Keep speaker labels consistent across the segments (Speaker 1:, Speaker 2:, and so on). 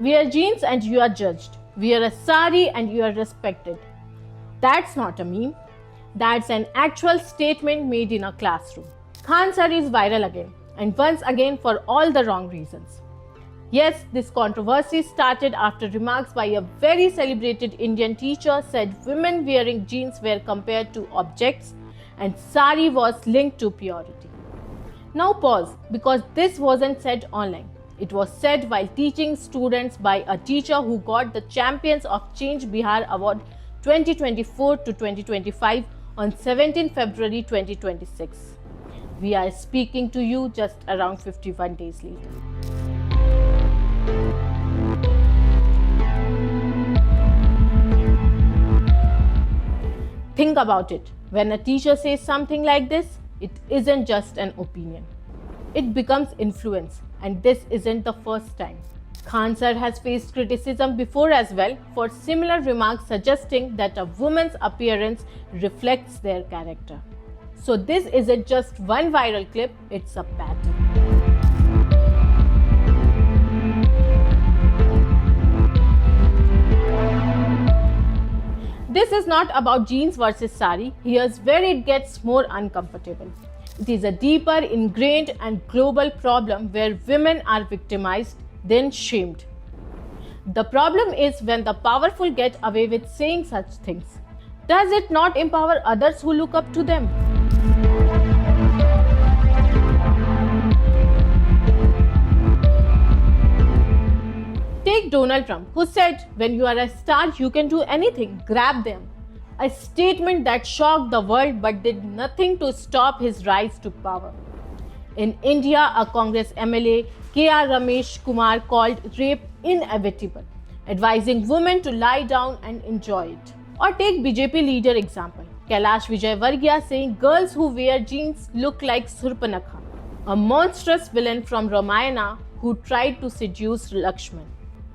Speaker 1: Wear jeans and you are judged. Wear a sari and you are respected. That's not a meme. That's an actual statement made in a classroom. Khan sari is viral again, and once again for all the wrong reasons. Yes, this controversy started after remarks by a very celebrated Indian teacher said women wearing jeans were compared to objects and sari was linked to purity. Now pause, because this wasn't said online. It was said while teaching students by a teacher who got the Champions of Change Bihar Award 2024 to 2025 on 17 February 2026. We are speaking to you just around 51 days later. Think about it. When a teacher says something like this, it isn't just an opinion. It becomes influence, and this isn't the first time. Khan sir has faced criticism before as well for similar remarks suggesting that a woman's appearance reflects their character. So this isn't just one viral clip, it's a pattern. This is not about jeans versus sari. Here's where it gets more uncomfortable. It is a deeper, ingrained and global problem where women are victimized, then shamed. The problem is when the powerful get away with saying such things. Does it not empower others who look up to them? Take Donald Trump, who said, "When you are a star, you can do anything, grab them." A statement that shocked the world but did nothing to stop his rise to power. In India, a Congress MLA, K.R. Ramesh Kumar, called rape inevitable, advising women to lie down and enjoy it. Or take BJP leader example, Kailash Vijayvargiya saying girls who wear jeans look like Surpanakha, a monstrous villain from Ramayana who tried to seduce Lakshman.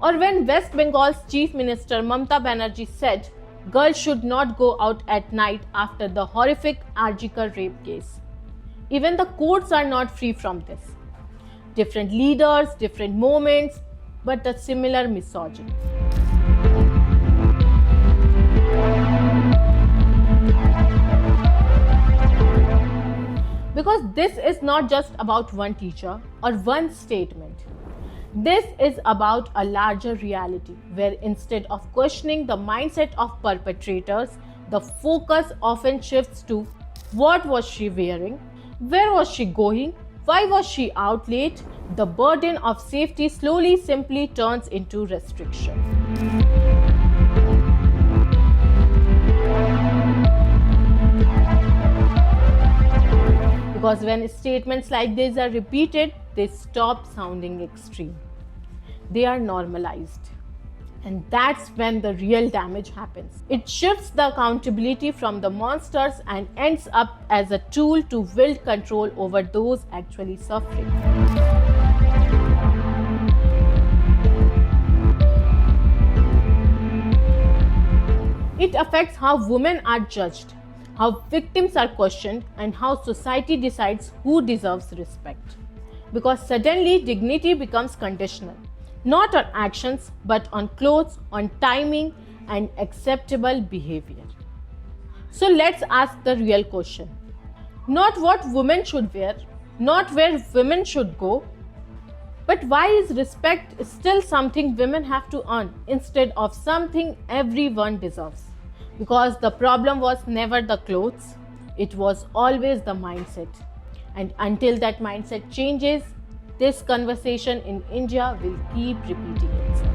Speaker 1: Or when West Bengal's Chief Minister Mamata Banerjee said girls should not go out at night after the horrific R.G. Kar rape case. Even the courts are not free from this. Different leaders, different moments, but a similar misogyny. Because this is not just about one teacher or one statement. This is about a larger reality where instead of questioning the mindset of perpetrators, the focus often shifts to what was she wearing, where was she going, why was she out late. The burden of safety slowly simply turns into restriction. Because when statements like this are repeated, they stop sounding extreme. They are normalized. And that's when the real damage happens. It shifts the accountability from the monsters and ends up as a tool to wield control over those actually suffering. It affects how women are judged, how victims are questioned, and how society decides who deserves respect. Because suddenly dignity becomes conditional, not on actions but on clothes, on timing and acceptable behavior. So let's ask the real question. Not what women should wear, not where women should go, but why is respect still something women have to earn instead of something everyone deserves? Because the problem was never the clothes, it was always the mindset. And until that mindset changes, this conversation in India will keep repeating itself.